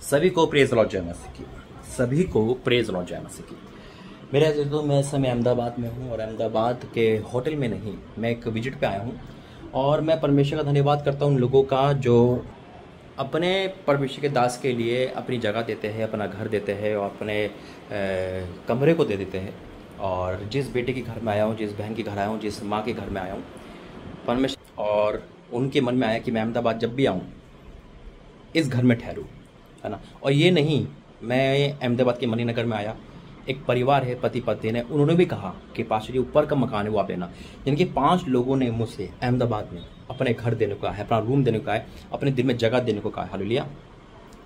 सभी को praise Lord जय मसीह की। सभी को प्रेज लॉर्ड जय मसीह की। मेरे दोस्तों, मैं इस समय अहमदाबाद में हूँ और अहमदाबाद के होटल में नहीं, मैं एक विजिट पे आया हूँ और मैं परमेश्वर का धन्यवाद करता हूँ उन लोगों का जो अपने परमेश्वर के दास के लिए अपनी जगह देते हैं, अपना घर देते हैं और अपने कमरे को दे देते हैं। और जिस बेटे के घर में आया हूँ, जिस बहन के घर आया हूँ, जिस माँ के घर में आया हूँ, परमेश्वर और उनके मन में आया कि मैं अहमदाबाद जब भी आऊँ इस घर में ठहरूँ, है ना। और ये नहीं, मैं अहमदाबाद के मणिनगर में आया, एक परिवार है, पति पत्नी ने, उन्होंने भी कहा कि पाशा जी ऊपर का मकान है वो आप लेना। यानी कि 5 लोगों ने मुझसे अहमदाबाद में अपने घर देने को कहा है, अपना रूम देने को कहा है, अपने दिल में जगह देने को कहा है। हालेलुया।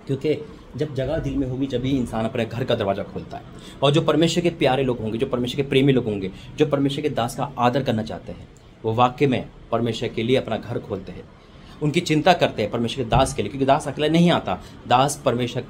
क्योंकि जब जगह दिल में होगी जब ही इंसान अपने घर का दरवाज़ा खोलता है। और जो परमेश्वर के प्यारे लोग होंगे, जो परमेश्वर के प्रेमी लोग होंगे, जो परमेश्वर के दास का आदर करना चाहते हैं, वो वाकई में परमेश्वर के लिए अपना घर खोलते हैं, उनकी चिंता करते हैं परमेश्वर के दास के लिए। क्योंकि दास अकेला नहीं आता, दास परमेश्वर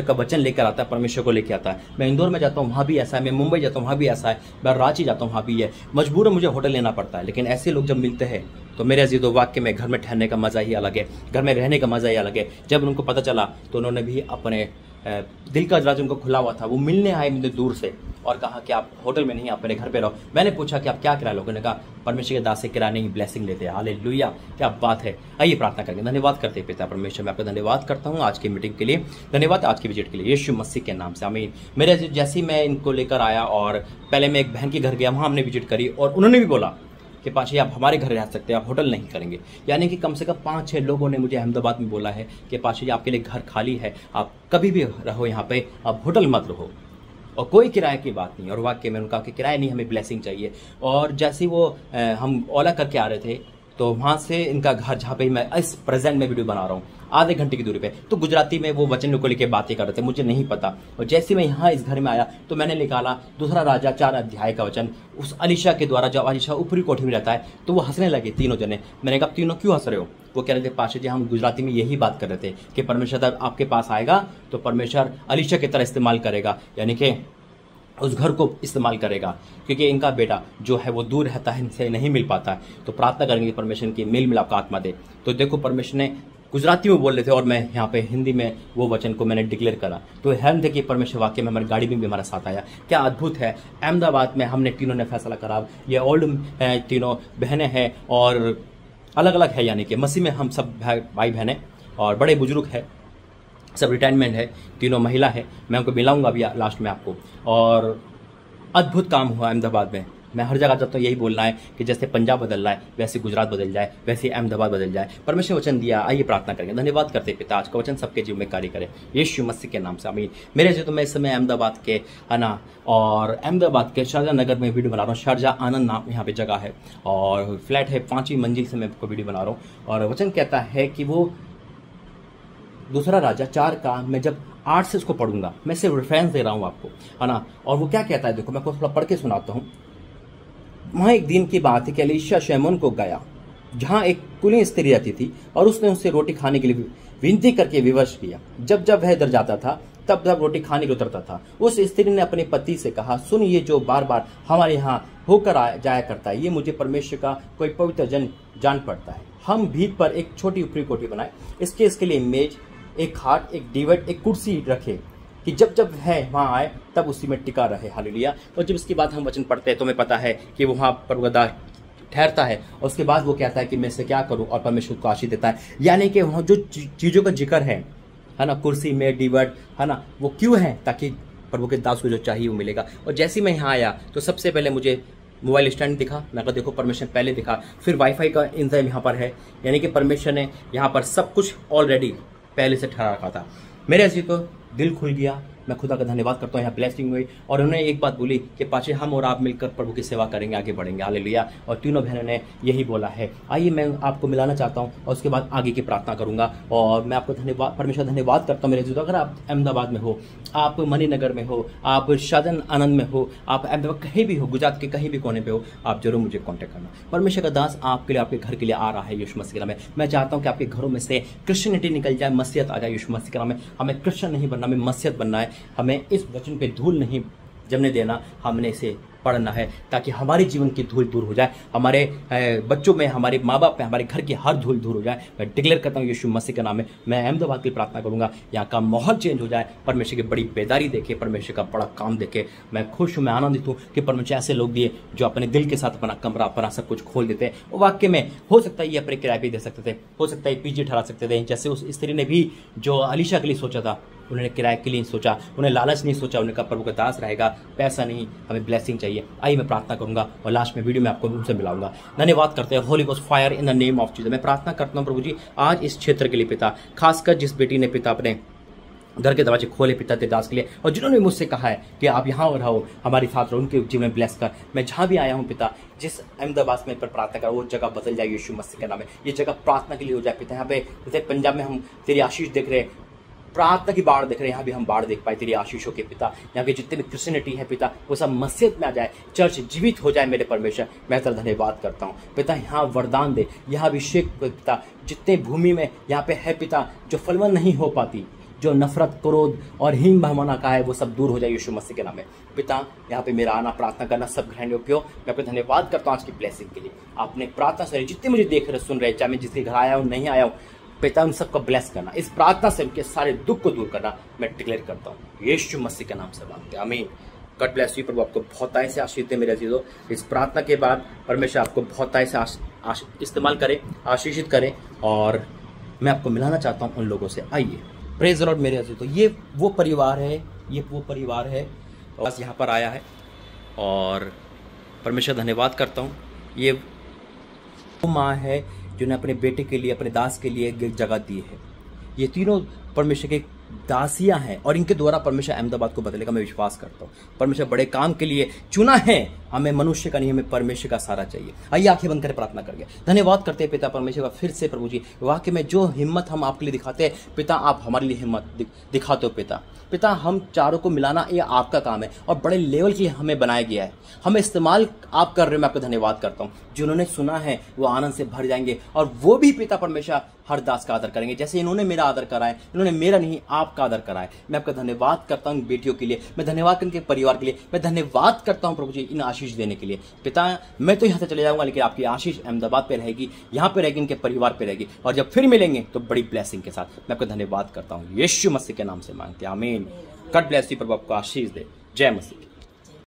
का वचन लेकर आता है, परमेश्वर को लेकर आता है। मैं इंदौर में जाता हूँ, वहाँ भी ऐसा है। मैं मुंबई जाता हूँ, वहाँ भी ऐसा है। मैं रांची जाता हूँ, वहाँ भी है। मजबूरन मुझे होटल लेना पड़ता है, लेकिन ऐसे लोग जब मिलते हैं तो मेरे अजीज़ों, वाक्य में घर में ठहरने का मज़ा ही अलग है, घर में रहने का मज़ा ही अलग है। जब उनको पता चला तो उन्होंने भी अपने दिल का दरवाजा उनको खुला हुआ था, वो मिलने आए मुझे दूर से और कहा कि आप होटल में नहीं, आप मेरे घर पे रहो। मैंने पूछा कि आप क्या किराया लोगों ने कहा परमेश्वर के दास से किराया नहीं, ब्लेसिंग लेते हैं। हालेलुया, क्या बात है। आइए प्रार्थना करके धन्यवाद करते हैं। पिता परमेश्वर, मैं आपका धन्यवाद करता हूँ आज की मीटिंग के लिए, धन्यवाद आज की विजिट के लिए, यीशु मसीह के नाम से आमीन। मेरे जैसे ही मैं इनको लेकर आया और पहले मैं एक बहन के घर गया, वहाँ हमने विजिट करी और उन्होंने भी बोला कि पाशा जी आप हमारे घर रह सकते हैं, आप होटल नहीं करेंगे। यानी कि कम से कम 5-6 लोगों ने मुझे अहमदाबाद में बोला है कि पाशा जी आपके लिए घर खाली है, आप कभी भी रहो यहाँ पे, आप होटल मत रहो। और कोई किराए की बात नहीं। और वाकई में उनका कि किराया नहीं, हमें ब्लेसिंग चाहिए। और जैसे वो हम ओला करके आ रहे थे तो वहाँ से इनका घर, जहाँ पे मैं इस प्रेजेंट में वीडियो बना रहा हूँ, आधे घंटे की दूरी पे, तो गुजराती में वो वचन को लेकर बातें कर रहे थे, मुझे नहीं पता। और जैसे मैं यहाँ इस घर में आया तो मैंने निकाला 2 राजा 4 अध्याय का वचन उस अलीशा के द्वारा। जब अलीशा ऊपरी कोठी में रहता है तो वो हंसने लगे तीनों जने। मैंने कहा तीनों क्यों हंस रहे हो? वो कह रहे थे पाशा जी हम गुजराती में यही बात कर रहे थे कि परमेश्वर जब आपके पास आएगा तो परमेश्वर अलीशा की तरह इस्तेमाल करेगा, यानी कि उस घर को इस्तेमाल करेगा। क्योंकि इनका बेटा जो है वो दूर रहता है, इनसे नहीं मिल पाता है। तो प्रार्थना करेंगे परमेश्वर की मेल मिलाप का आत्मा दे। तो देखो परमेश्वर ने गुजराती में बोल रहे थे और मैं यहाँ पे हिंदी में वो वचन को मैंने डिक्लेयर करा। तो हैरान थे कि परमेश्वर वाक्य में हमारी गाड़ी में भी हमारा साथ आया। क्या अद्भुत है। अहमदाबाद में हमने तीनों ने फैसला करा, ये ओल्ड तीनों बहनें हैं और अलग अलग है, यानी कि मसीह में हम सब भाई बहनें और बड़े बुजुर्ग हैं, सब रिटायरमेंट है, तीनों महिला है। मैं उनको मिलाऊंगा अभी लास्ट में आपको। और अद्भुत काम हुआ अहमदाबाद में। मैं हर जगह जाता हूँ यही बोलना है कि जैसे पंजाब बदल रहा है वैसे गुजरात बदल जाए, वैसे अहमदाबाद बदल जाए। परमेश्वर वचन दिया, आइए प्रार्थना करेंगे। धन्यवाद करते पिता, आज का वचन सबके जीवन में कार्य करे, यीशु मसीह के नाम से आमीन। मेरे जो तो मैं इस समय अहमदाबाद के अना और अहमदाबाद के शारजा नगर में वीडियो बना रहा हूँ। शारजा आनंद नाम यहाँ पे जगह है और फ्लैट है, 5वीं मंजिल से मैं आपको वीडियो बना रहा हूँ। और वचन कहता है कि वो 2 राजा 4 का मैं जब 8 से उसको पढ़ूंगा, मैं सिर्फ रेफरेंस दे रहा हूँ आपको, है ना। और वो क्या कहता है देखो, मैं आपको थोड़ा पढ़ के सुनाता हूँ। वहाँ एक दिन की बात है कि एलीशा शैमोन को गया जहाँ एक कुलीन स्त्री रहती थी और उसने उससे रोटी खाने के लिए विनती करके विवश किया। जब जब वह इधर जाता था तब तब रोटी खाने के लिए उतरता था। उस स्त्री ने अपने पति से कहा, सुन, ये जो बार बार हमारे यहाँ होकर जाया करता है, ये मुझे परमेश्वर का कोई पवित्र जन जान पड़ता है। हम भीत पर एक छोटी ऊपरी कोठी बनाए, इसके लिए मेज, एक खाट, एक डिवाइड, एक कुर्सी रखे कि जब जब है वहाँ आए तब उसी में टिका रहे। हालेलुया। और जब इसके बाद हम वचन पढ़ते हैं तो हमें पता है कि वहाँ पर वह ठहरता है और उसके बाद वो कहता है कि मैं इसे क्या करूँ, और परमेश्वर को आशीष देता है। यानी कि वहाँ जो चीज़ों का जिक्र है ना, कुर्सी में डिवाइड, है ना, वो क्यों है? ताकि प्रभु के दास को जो चाहिए वो मिलेगा। और जैसे ही मैं यहाँ आया तो सबसे पहले मुझे मोबाइल स्टैंड दिखा। मैं कहा देखो परमेश्वर पहले दिखा, फिर वाईफाई का इंतजाम यहाँ पर है, यानी कि परमेश्वर ने यहाँ पर सब कुछ ऑलरेडी पहले से ठहरा रखा था। मेरे ऐसी को दिल खुल गया। मैं खुदा का धन्यवाद करता हूँ, यहाँ ब्लेसिंग हुई। और उन्होंने एक बात बोली कि पाशा हम और आप मिलकर प्रभु की सेवा करेंगे, आगे बढ़ेंगे। हालेलुया। और तीनों बहनों ने यही बोला है। आइए मैं आपको मिलाना चाहता हूँ और उसके बाद आगे की प्रार्थना करूंगा। और मैं आपको धन्यवाद, परमेश्वर धन्यवाद करता हूँ। मेरे जीवन, अगर आप अहमदाबाद में हो, आप मणिनगर में हो, आप शादन आनंद में हो, आप अहमदाबाद कहीं भी हो, गुजरात के कहीं भी कोने पे हो, आप जरूर मुझे कॉन्टैक्ट करना। परमेश्वर का दास आपके लिए, आपके घर के लिए आ रहा है यीशु मसीह के नाम में। मैं चाहता हूँ कि आपके घरों में से क्रिश्चियनिटी निकल जाए, मसीहत आ जाए यीशु मसीह के नाम में। हमें क्रिश्चियन नहीं बनना, हमें मसीहत बनना है। हमें इस वचन पे धूल नहीं जमने देना, हमने इसे पढ़ना है, ताकि हमारे जीवन की धूल दूर हो जाए, हमारे बच्चों में, हमारे माँ बाप में, हमारे घर की हर धूल दूर हो जाए। मैं डिक्लेयर करता हूँ यीशु मसीह के नाम में, मैं अहमदाबाद की प्रार्थना करूंगा, यहाँ का माहौल चेंज हो जाए, परमेश्वर की बड़ी बेदारी देखे, परमेश्वर का बड़ा काम देखे। मैं खुश हूँ, मैं आनंदित हूँ कि परमेश्वर ऐसे लोग दिए जो अपने दिल के साथ अपना कमरा, अपना सब कुछ खोल देते हैं। और वाक्य में हो सकता है ये अपने किराए पे दे सकते थे, हो सकता है पीजी ठहरा सकते थे, जैसे उस स्त्री ने भी जो अलीशा के लिए सोचा था, उन्होंने किराए के लिए सोचा, उन्हें लालच नहीं सोचा, उन्होंने कहा प्रभु का दास रहेगा, पैसा नहीं, हमें ब्लेसिंग चाहिए। आइए मैं प्रार्थना करूंगा और लास्ट में वीडियो में आपको उनसे मिलाऊंगा। धन्यवाद करते हैं Holi ghost fire in the name of Jesus. मैं प्रार्थना करता हूँ प्रभु जी आज इस क्षेत्र के लिए पिता, खासकर जिस बेटी ने पिता अपने घर के दरवाजे खोले पिता तेरे दास के लिए, और जिन्होंने मुझसे कहा है कि आप यहाँ रहो, हमारे साथ रहो, उनके जीवन में ब्लेस कर। मैं जहाँ भी आया हूँ पिता, जिस अहमदाबाद में पर प्रार्थना कर, वो जगह बदल जाए यीशु मसीह के नाम में, ये जगह प्रार्थना के लिए हो जाए पिता। यहाँ पे जैसे पंजाब में हम तेरी आशीष देख रहे हैं, प्रार्थना की बाढ़ देख रहे हैं, यहाँ भी हम बाढ़ देख पाए तेरी आशीषों के पिता। यहाँ के जितने भी क्रिश्चियनिटी है पिता, वो सब मस्जिद में आ जाए, चर्च जीवित हो जाए मेरे परमेश्वर। मैं तेरा धन्यवाद करता हूँ पिता, यहाँ वरदान दे, यहाँ अभिषेक पिता, जितने भूमि में यहाँ पे है पिता जो फलवन नहीं हो पाती, जो नफरत, क्रोध और हीन भावना का है, वो सब दूर हो जाए यीशु मसीह के नाम में पिता। यहाँ पे मेरा आना, प्रार्थना करना सब ग्रहण योग्य हो। मैं आपको धन्यवाद करता हूँ आज की ब्लेसिंग के लिए। आपने प्रार्थना से जितने मुझे देख रहे सुन रहे, चाहे मैं जिसके घर आया हूँ नहीं आया हूँ पिता, उन सबको ब्लेस करना, इस प्रार्थना से उनके सारे दुख को दूर करना मैं डिक्लेयर करता हूँ यीशु मसीह के नाम से मांगते हैं, आमीन। God bless you. प्रभु आपको बहुत आय से आशीष दे मेरे अजीजों। इस प्रार्थना के बाद परमेश्वर आपको बहुत आय से इस्तेमाल करे, आशीषित करे, और मैं आपको मिलाना चाहता हूँ उन लोगों से। आइए प्रेज द लॉर्ड मेरे अजीजों। ये वो परिवार है, बस यहाँ पर आया है, और परमेश्वर धन्यवाद करता हूँ। ये वो माँ है जिन्होंने अपने बेटे के लिए, अपने दास के लिए एक जगह दी है। ये तीनों परमेश्वर के दासियां हैं, और इनके द्वारा परमेश्वर अहमदाबाद को बदलेगा, मैं विश्वास करता हूँ। परमेश्वर बड़े काम के लिए चुना है, हमें मनुष्य का नहीं, हमें परमेश्वर का सहारा चाहिए। आइए आंखें बंद कर प्रार्थना करके धन्यवाद करते हैं पिता परमेश्वर का फिर से प्रभु जी। वाकई में जो हिम्मत हम आपके लिए दिखाते हैं पिता, आप हमारे लिए हिम्मत दिखाते हो पिता। हम चारों को मिलाना ये आपका काम है, और बड़े लेवल के लिए हमें बनाया गया है, हमें इस्तेमाल आप कर रहे हो। मैं आपको धन्यवाद करता हूँ। जिन्होंने सुना है वो आनंद से भर जाएंगे, और वो भी पिता परमेश्वर हर दास का आदर करेंगे, जैसे इन्होंने मेरा आदर करा है। इन्होंने मेरा नहीं, आपका आदर करा है। मैं आपका धन्यवाद करता हूँ बेटियों के लिए, मैं धन्यवाद करता हूँ इनके परिवार के लिए, मैं धन्यवाद करता हूँ प्रभु जी इन आशीष देने के लिए पिता। मैं तो यहाँ से चले जाऊंगा, लेकिन आपकी आशीष अहमदाबाद पे रहेगी, यहाँ पे रहेगी, इनके परिवार पे रहेगी, और जब फिर मिलेंगे तो बड़ी ब्लेसिंग के साथ। मैं आपका धन्यवाद करता हूँ यीशु मसीह के नाम से मांगते हैं, आमीन। God bless you. प्रभु आपको आशीष दे। जय मसीह।